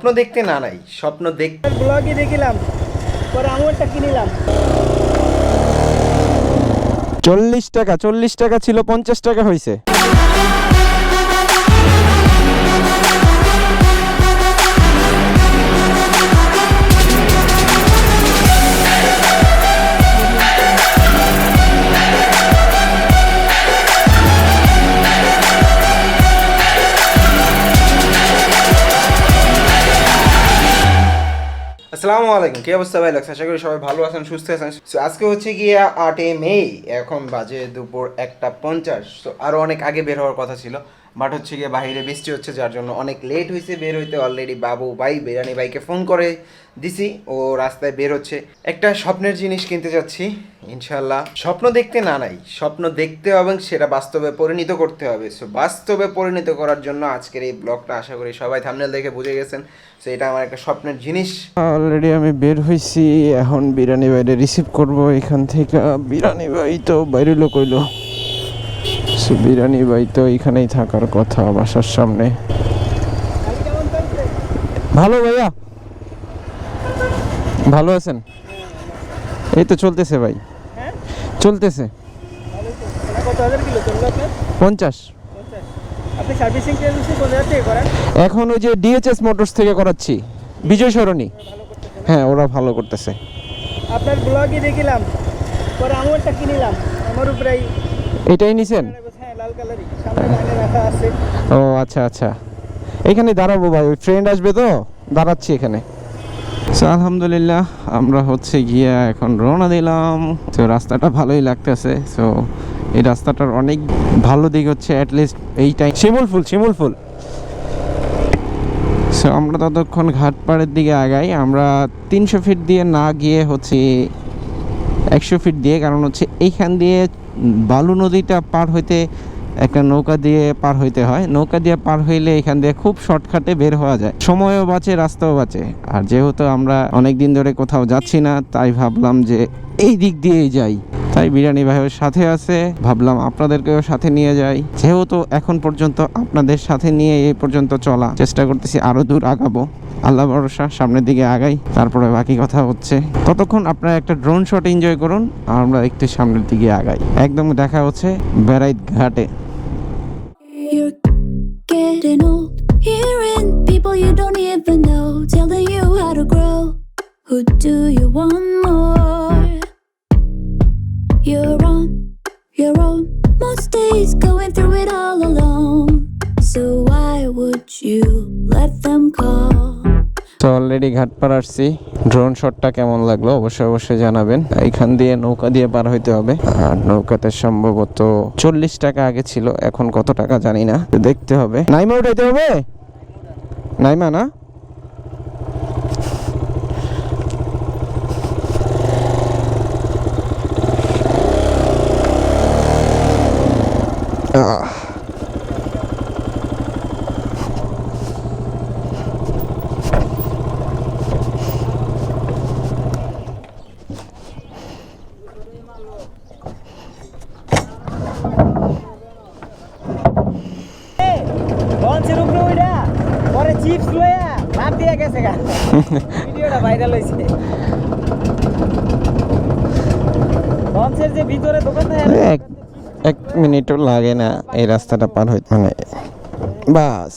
স্বপ্ন দেখতে না নাই স্বপ্ন দেখতে ব্লগে দেখিলাম, পরে আমলটা কিনিলাম। 40 টাকা ছিল, 50 টাকা হয়েছে। আসসালামু আলাইকুম, কি অবস্থা ভাই? আশা করি সবাই ভালো আছেন, সুস্থ আছেন। সো আজকে হচ্ছে গিয়ে 8 মে, এখন বাজে দুপুর 1:50। তো আরও অনেক আগে বের হওয়ার কথা ছিল, বাট হচ্ছে গিয়ে বাইরে বৃষ্টি হচ্ছে, যার জন্য অনেক লেট হয়েছে বের হইতে। অলরেডি বাবু ভাই বিরিয়ানি ভাইকে ফোন করে দিছি, ও রাস্তায় বের হচ্ছে। একটা স্বপ্নের জিনিস কিনতে যাচ্ছি ইনশাল্লাহ। স্বপ্ন দেখতে না নাই, স্বপ্ন দেখতে হবে, সেটা বাস্তবে পরিণত করতে হবে। সো বাস্তবে পরিণত করার জন্য আজকের এই ব্লগটা, আশা করি সবাই থাম্বনেল দেখে বুঝে গেছেন। সো এটা আমার একটা স্বপ্নের জিনিস। অলরেডি আমি বের হয়েছি, এখন বিরিয়ানি ভাইরে রিসিভ করব এখান থেকে। বিরিয়ানি ভাই তো বাইরে লোক হইলো, সো বিরিয়ানি ভাই তো এখানেই থাকার কথা বাসার সামনে। ভালো ভাইয়া, ভালো আছেন? এই তো চলতেছে ভাই, চলতেছে। 50। এখন ওই যে ডিএচএস মোটরস থেকে করাচ্ছি, বিজয় সরণি। হ্যাঁ, ওরা ভালো করতেছে। আপনার ব্লগে দেখিলাম, পরে আমলটা কিনিলাম। আমার উপরে এটাই নিছেন? হ্যাঁ, লাল কালারই, সামনে লাইনে রাখা আছে। ও আচ্ছা আচ্ছা, এখানে দাঁড়াবো ভাই, ওই ফ্রেন্ড আসবে তো, দাঁড়াচ্ছি এখানে। সো আলহামদুলিল্লাহ আমরা হচ্ছে গিয়া এখন রওনা দিলাম। তো রাস্তাটা ভালোই লাগতেছে। সো এই রাস্তাটার অনেক ভালো দিক হচ্ছে অ্যাটলিস্ট এইটাই শিমুল ফুল। সো আমরা ততক্ষণ ঘাটপাড়ের দিকে আগাই। আমরা 300 ফিট দিয়ে না গিয়ে হচ্ছে 100 ফিট দিয়ে, কারণ হচ্ছে এইখান দিয়ে বালু নদীটা পার হইতে একটা নৌকা দিয়ে পার হইতে হয়। নৌকা দিয়ে পার হইলে এখান দিয়ে খুব শর্টকাটে বের হওয়া যায়, সময়ও বাঁচে, রাস্তাও বাঁচে। আর যেহেতু আমরা অনেক দিন ধরে কোথাও যাচ্ছি না, তাই ভাবলাম যে এই দিক দিয়েই যাই। তাই বিরিয়ানি ভাইয়ের সাথে আছে, ভাবলাম আপনাদেরকেও সাথে নিয়ে যাই। যেহেতু এখন পর্যন্ত আপনাদের সাথে নিয়ে এই পর্যন্ত চলা, চেষ্টা করতেছি আরো দূর আগাবো। আল্লাহ ভরসা, সামনের দিকে আগাই, তারপরে বাকি কথা হচ্ছে। ততক্ষণ আপনারা একটা ড্রোন শট এনজয় করুন, আর আমরা একটু সামনের দিকে আগাই। একদম দেখা হচ্ছে বেড়াইত ঘাটে। You're getting old, hearing people you don't even know telling you how to grow. Who do you want more? You're on your own, most days going through it all alone. So why would you let them call? তো already ঘাট পার আসছি। Drone শটটা কেমন লাগলো অবশ্যই জানাবেন। এখান দিয়ে নৌকা দিয়ে পার হইতে হবে, আর নৌকাতে সম্ভবত 40 টাকা আগে ছিল, এখন কত টাকা জানি না, দেখতে হবে। নাইমা উঠাইতে হবে, নাইমা না? লঞ্চের উপরে ওইটা পরে চিপস লইয়া লাভ দিয়া গেছে গা। ভিডিওটা ভাইরাল হইছে। লঞ্চের যে ভিতরে দোকান থাকে, এক মিনিটও লাগে না এই রাস্তাটা পার হইতে, মানে বাস।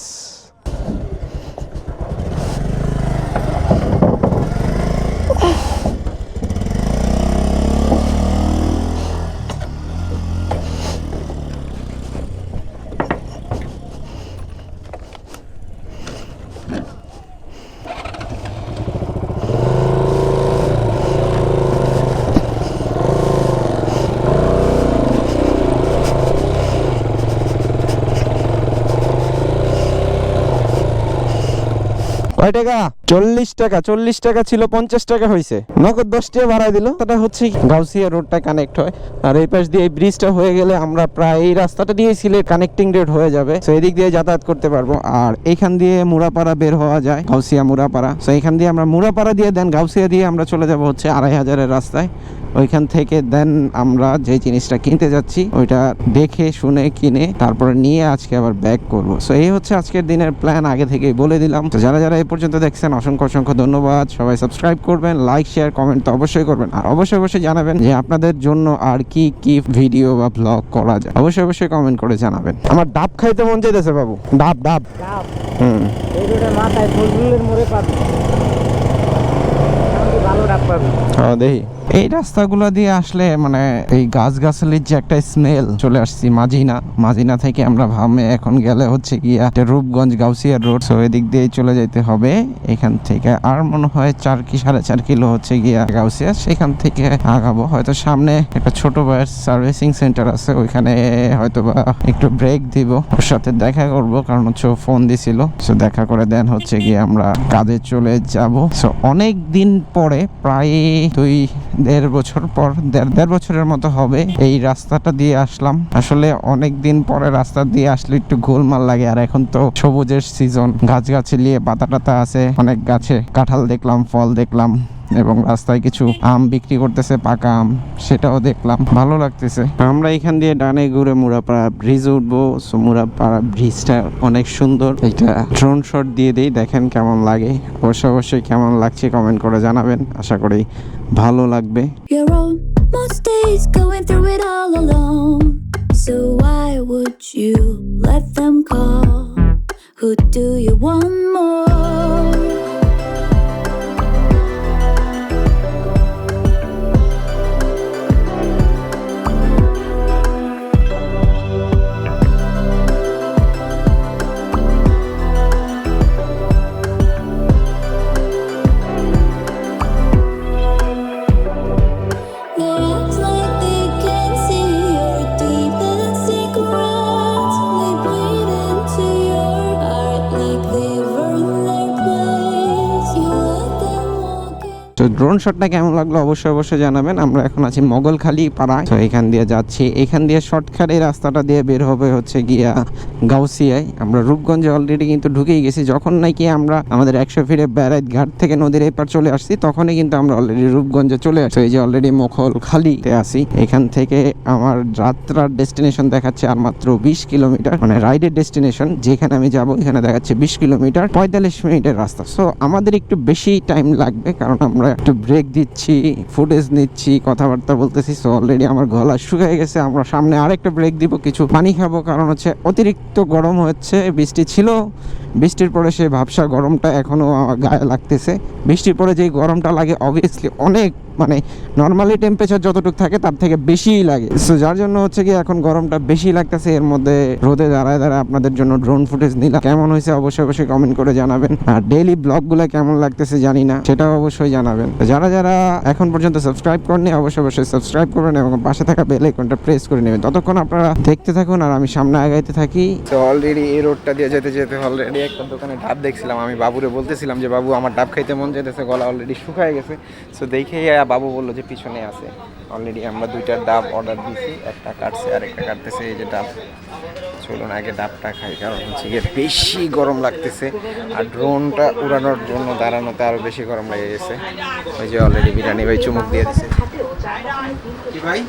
কয় টাকা? 40 টাকা ছিল, 50 টাকা হয়েছে। নগদ 10 টাকা ভাড়াই দিল। এটা হচ্ছে গাউসিয়া রোডটা কানেক্ট হয়, আর এই পাশ দিয়ে এই ব্রিজটা হয়ে গেলে আমরা প্রায় এই রাস্তাটা দিয়ে সিলেট কানেক্টিং রোড হয়ে যাবে। তো এদিক দিয়ে যাতায়াত করতে পারবো। আর এইখান দিয়ে মুরাপাড়া বের হওয়া যায়, গাউসিয়া মুরাপাড়া। তো এখান দিয়ে আমরা মুরাপাড়া দিয়ে দেন গাউসিয়া দিয়ে আমরা চলে যাব হচ্ছে 2500-এর রাস্তায়। ওইখান থেকে দেন আমরা যে জিনিসটা কিনতে যাচ্ছি ওইটা দেখে শুনে কিনে তারপরে নিয়ে আজকে আবার ব্যাক করব। সো এই হচ্ছে আজকের দিনের প্ল্যান, আগে থেকেই বলে দিলাম। তো যারা যারা এই পর্যন্ত দেখছেন অসংখ্য অসংখ্য ধন্যবাদ। সবাই সাবস্ক্রাইব করবেন, লাইক শেয়ার কমেন্ট তো অবশ্যই করবেন, আর অবশ্যই অবশ্যই জানাবেন যে আপনাদের জন্য আর কি কি ভিডিও বা ব্লগ করা যায়, অবশ্যই অবশ্যই কমেন্ট করে জানাবেন। আমার ডাব খাইতে মন চাইতেছে বাবু, ডাব ডাব। এই রোডের মাথায় ফজলুলের মোড়ে পাবি, ভালো ডাব পাবি। দেখি এই রাস্তাগুলো দিয়ে আসলে মানে এই গাছগাছালির যে একটা স্মেল চলে আসছি। মাজিনা থেকে আমরা ভামে এখন গেলে হচ্ছে গিয়া রূপগঞ্জ গাউসিয়া রোড, সো এদিক দিয়ে চলে যেতে হবে। এখান থেকে আর মনে হয় 4 কি 4.5 কিলো হচ্ছে গিয়া গাউসিয়া, সেখান থেকে আগাবো। হয়তো সামনে একটা ছোট ভাইয়ের সার্ভিসিং সেন্টার আছে, ওইখানে হয়তো বা একটু ব্রেক দিব, ওর সাথে দেখা করব, কারণ হচ্ছে ফোন দিছিল। সো দেখা করে দেন হচ্ছে গিয়ে আমরা কাজে চলে যাব। সো অনেক দিন পরে, প্রায় 2-1.5 বছর পর, 1.5 বছরের মতো হবে এই রাস্তাটা দিয়ে আসলাম। আসলে অনেক দিন পরে রাস্তা দিয়ে আসলে একটু গোলমাল লাগে। আর এখন তো সবুজের সিজন, গাছগাছালি পাতা টাতা আছে, অনেক গাছে কাঁঠাল দেখলাম, ফল দেখলাম, এবং রাস্তায় কিছু আম বিক্রি করতেছে, পাকা আম, সেটাও দেখলাম, ভালো লাগতেছে। আমরা এখান দিয়ে ডানে ঘুরে মুরাপাড়া ব্রিজ উঠবো। সো মুরাপাড়া ব্রিজটা অনেক সুন্দর, এটা ড্রোন শট দিয়ে দিই, দেখেন কেমন লাগে। অবশ্যই কেমন লাগছে কমেন্ট করে জানাবেন, আশা করি ভালো লাগবে। Your own most days going through it all alone. So why would you let them call? Who do you want more? They act like they can see your deepest secrets. They bleed into your heart like they've earned their place. You let them walk in. তো drone শটটা কেমন লাগলো অবশ্যই জানাবেন। আমরা এখন আছি মোগলখালী পাড়ায়, তো এখান দিয়ে যাচ্ছি। এখান দিয়ে শর্টকাট এই রাস্তাটা দিয়ে বের হবে হচ্ছে গিয়া গাউসিয়ায়। আমরা রূপগঞ্জে অলরেডি কিন্তু ঢুকেই গেছি। যখন নাকি আমরা আমাদের 100 ফিটে ব্যারাইট ঘাট থেকে নদীর এপার চলে আসছি, তখনই কিন্তু আমরা অলরেডি রূপগঞ্জে চলে আসছি। এই যে অলরেডি মোগলখালীতে আসি। এখান থেকে আমার যাত্রার ডেস্টিনেশন দেখাচ্ছে আর মাত্র 20 কিলোমিটার, মানে রাইডের ডেস্টিনেশন যেখানে আমি যাব এখানে দেখাচ্ছে 20 কিলোমিটার, 45 মিনিটের রাস্তা। সো আমাদের একটু বেশি টাইম লাগবে, কারণ আমরা একটু ব্রেক দিচ্ছি, ফুটেজ নিচ্ছি, কথাবার্তা বলতেছি। সো অলরেডি আমার গলা শুকিয়ে গেছে। আমরা সামনে আরেকটা ব্রেক দিব, কিছু পানি খাবো, কারণ হচ্ছে অতিরিক্ত গরম হচ্ছে। বৃষ্টি ছিল, বৃষ্টির পরে সেই ভাবসা গরমটা এখনো গায়ে লাগতেছে। বৃষ্টির পরে যেই গরমটা লাগে অবভিয়াসলি অনেক, মানে নর্মালি টেম্পারেচার যতটুকু থাকে তার থেকে বেশিই লাগে। সো যার জন্য হচ্ছে কি এখন গরমটা বেশি লাগতেছে। এর মধ্যে রোদে দাঁড়ায় আপনাদের জন্য ড্রোন ফুটেজ নিলাম। কেমন হয়েছে অবশ্যই কমেন্ট করে জানাবেন। আর ডেইলি ব্লগগুলো কেমন লাগতেছে জানি না, সেটাও অবশ্যই জানাবেন। যারা যারা এখন পর্যন্ত সাবস্ক্রাইব করেননি অবশ্যই সাবস্ক্রাইব করবেন এবং পাশে থাকা বেল আইকনটা প্রেস করে নেবেন। ততক্ষণ আপনারা দেখতে থাকুন আর আমি সামনে আগাইতে থাকি। তো অলরেডি এই রোডটা দিয়ে যেতে যেতে অলরেডি একটা দোকানে ডাব দেখছিলাম। আমি বাবুরে বলতেছিলাম যে বাবু আমার ডাব খাইতে মন যেতেছে, গলা অলরেডি শুকায় গেছে। সো দেখে বাবু বললো যে পিছনে আছে। অলরেডি আমরা 2টা ডাব অর্ডার দিয়েছি, একটা কাটছে আর একটা কাটতেছে। এই যে ডাব, চলুন আগে ডাবটা খাই, কারণ হচ্ছে গিয়ে বেশি গরম লাগতেছে। আর ড্রোনটা উড়ানোর জন্য দাঁড়ানোতে আরও বেশি গরম লেগে গেছে। ওই যে অলরেডি বিরিয়ানি ভাই চুমুক দিয়ে দিছে। কি ভাই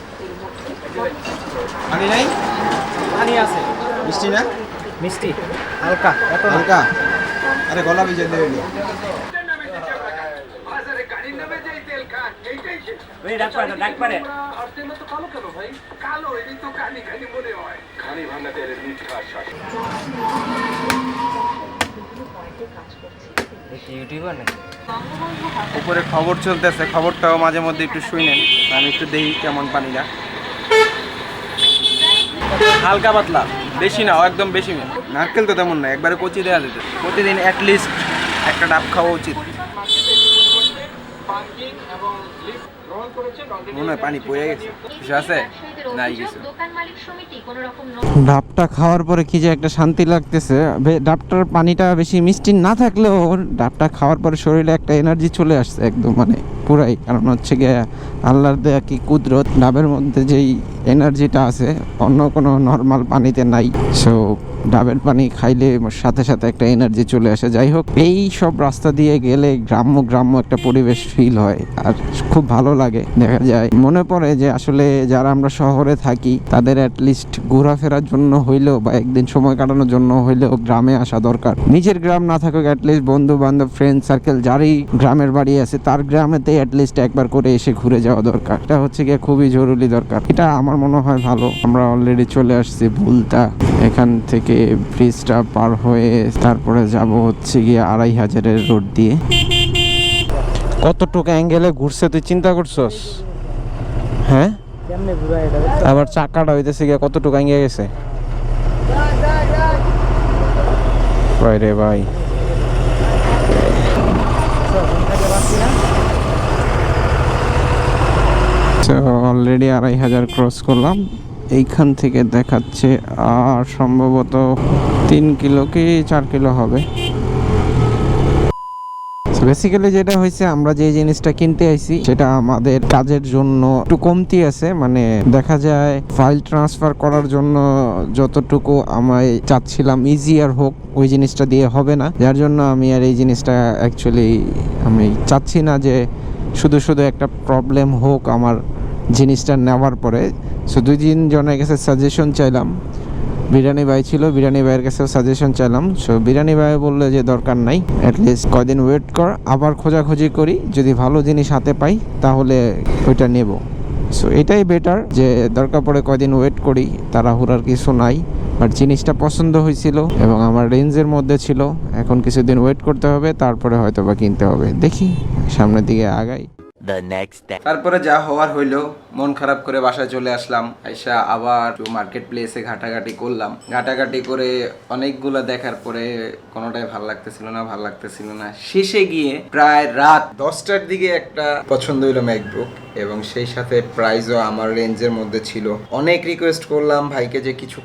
পানি নাই? পানি আছে, মিষ্টি না? মিষ্টি হালকা, এত না। হালকা? আরে গলা ভিজে দেবে। ওই ডাক পারে ইউটিউবার নাকি? উপরে খবর চলতেছে, খবরটাও মাঝে মধ্যে একটু শুনেন। আমি একটু দেখি কেমন পানিটা। হালকা পাতলা, বেশি না, একদম বেশি না। নারকেল তো তেমন না, একবারে কচি দেওয়া যেত। প্রতিদিন অ্যাটলিস্ট একটা ডাব খাওয়া উচিত। মনে হয় পানি পড়ে গেছে, কিছু আছে নাই কিছু। ডাবটা খাওয়ার পরে কি যে একটা শান্তি লাগতেছে। ডাবটার পানিটা বেশি মিষ্টি না থাকলেও ডাবটা খাওয়ার পরে শরীরে একটা এনার্জি চলে আসছে একদম, মানে পুরাই। কারণ হচ্ছে গিয়ে আল্লাহর দেয়া কি কুদরত, ডাবের মধ্যে যেই এনার্জিটা আছে অন্য কোনো নর্মাল পানিতে নাই। সো ডাবের পানি খাইলে সাথে সাথে একটা এনার্জি চলে আসে। যাই হোক, এই সব রাস্তা দিয়ে গেলে গ্রাম্য একটা পরিবেশ ফিল হয় আর খুব ভালো লাগে। দেখা যায় মনে পড়ে যে আসলে যারা আমরা শহরে থাকি তাদের অ্যাটলিস্ট ঘোরাফেরার জন্য হইলেও বা একদিন সময় কাটানোর জন্য হইলেও গ্রামে আসা দরকার। নিজের গ্রাম না থাকুক অ্যাটলিস্ট বন্ধু বান্ধব ফ্রেন্ড সার্কেল যারই গ্রামের বাড়ি আছে তার গ্রামেতে অ্যাটলিস্ট একবার করে এসে ঘুরে যাওয়া দরকার। এটা হচ্ছে গিয়ে খুবই জরুরি দরকার। এটা আমার মনে হয় ভালো। আমরা অলরেডি চলে আসছি ভুলতা। এখান থেকে ব্রিজটা পার হয়ে তারপরে যাব হচ্ছে গিয়ে 2500-এর রোড দিয়ে। কতটুকু অ্যাঙ্গেলে ঘুরছে তুই চিন্তা করছস? হ্যাঁ, কেমনে ঘুরা এটা? আবার চাকাটা হইতেছে গিয়ে কতটুকু অ্যাঙ্গে গেছে ভাই রে ভাই। অলরেডি 2500 ক্রস করলাম। এইখান থেকে দেখাচ্ছে আর সম্ভবত 3 কিলো কি 4 কিলো হবে। বেসিক্যালি যেটা হয়েছে, আমরা যে জিনিসটা কিনতে আইছি সেটা আমাদের কাজের জন্য একটু কমতি আছে। মানে দেখা যায় ফাইল ট্রান্সফার করার জন্য যতটুকু আমি চাচ্ছিলাম ইজিয়ার হোক ওই জিনিসটা দিয়ে হবে না, যার জন্য আমি আর এই জিনিসটা অ্যাকচুয়ালি আমি চাচ্ছি না যে শুধু শুধু একটা প্রবলেম হোক আমার জিনিসটা নেওয়ার পরে। সো 2-3 জনের কাছে সাজেশন চাইলাম। বিরিয়ানি ভাই ছিল, বিরিয়ানি ভাইয়ের কাছেও সাজেশন চাইলাম। সো বিরিয়ানি ভাই বললো যে দরকার নাই, অ্যাটলিস্ট কয়দিন ওয়েট কর, আবার খোঁজাখুঁজি করি, যদি ভালো জিনিস হাতে পাই তাহলে ওইটা নেব। সো এটাই বেটার যে দরকার পড়ে কয়দিন ওয়েট করি, তাড়াহুড়ার কিছু নাই। বাট জিনিসটা পছন্দ হয়েছিল এবং আমার রেঞ্জের মধ্যে ছিল। এখন কিছুদিন ওয়েট করতে হবে, তারপরে হয়তো বা কিনতে হবে। দেখি সামনের দিকে আগাই। তারপরে যা হওয়ার হইলো, মন খারাপ করে বাসায় চলে আসলাম। আইসা আবার মার্কেট প্লেসে ঘাটাঘাটি করলাম। ঘাটাঘাটি করে অনেকগুলা দেখার পরে কোনোটাই ভালো লাগতেছিল না। শেষে গিয়ে প্রায় রাত 10টার দিকে একটা পছন্দ হইলো ম্যাকবুক, এবং সেই সাথে প্রাইসও আমার রেঞ্জের মধ্যে ছিল। অনেক রিকোয়েস্ট করলাম ভাইকে যে কিছু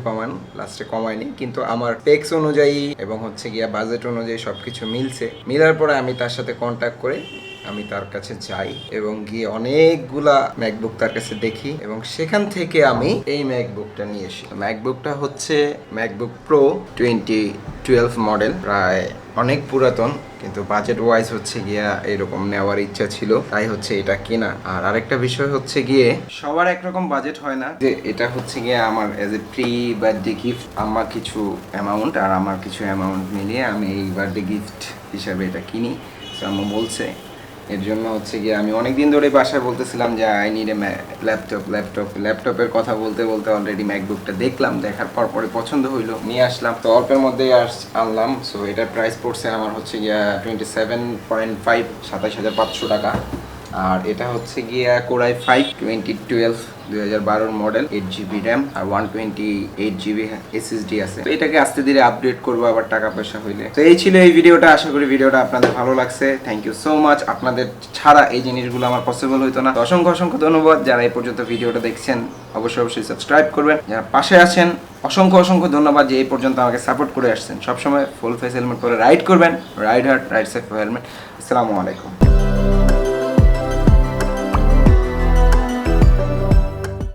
কমান, লাস্টে কমায়নি। কিন্তু আমার পেক্স অনুযায়ী এবং হচ্ছে গিয়া বাজেট অনুযায়ী সবকিছু মিলার পরে আমি তার সাথে কন্ট্যাক্ট করে আমি তার কাছে যাই এবং গিয়ে অনেকগুলা ম্যাকবুক তার কাছে দেখি, এবং সেখান থেকে আমি এই ম্যাকবুকটা নিয়ে এসি। ম্যাকবুকটা হচ্ছে ম্যাকবুক প্রো 2012 মডেল, প্রায় অনেক পুরাতন, কিন্তু বাজেট ওয়াইজ হচ্ছে গিয়া এরকম নেওয়ার ইচ্ছা ছিল, তাই হচ্ছে এটা কেনা। আর আরেকটা বিষয় হচ্ছে গিয়ে সবার একরকম বাজেট হয় না, যে এটা হচ্ছে গিয়ে আমার as a pre birthday gift. আমার কিছু অ্যামাউন্ট আর আমার কিছু অ্যামাউন্ট মিলিয়ে আমি এই বার্থডে গিফট হিসাবে এটা কিনি। আম্মু বলছে, এর জন্য হচ্ছে গিয়ে আমি অনেকদিন ধরে বাসায় বলতেছিলাম যে আই নিড এ ল্যাপটপের কথা বলতে অলরেডি ম্যাকবুকটা দেখলাম, দেখার পরে পছন্দ হইলো, নিয়ে আসলাম। তো অল্পের মধ্যেই আনলাম। সো এটার প্রাইস পড়ছে আমার হচ্ছে গিয়া 27.5 টাকা। আর এটা হচ্ছে গিয়া কোরাই 5 2012 মডেল, 8GB র্যাম আর 128GB SSD আছে। তো এটাকে আস্তে ধীরে আপডেট করবো আবার টাকা পয়সা হইলে। তো এই ছিল এই ভিডিওটা। আশা করি ভিডিওটা আপনাদের ভালো লাগছে। Thank you so much. আপনাদের ছাড়া এই জিনিসগুলো আমার পসিবল হইতো না। অসংখ্য ধন্যবাদ যারা এই পর্যন্ত ভিডিওটা দেখছেন। অবশ্যই সাবস্ক্রাইব করবেন। যারা পাশে আছেন অসংখ্য ধন্যবাদ যে এই পর্যন্ত আমাকে সাপোর্ট করে আসছেন। সবসময় ফুল ফেস হেলমেট পরে রাইড করবেন। Ride hard, ride safe helmet. আসসালামু আলাইকুম।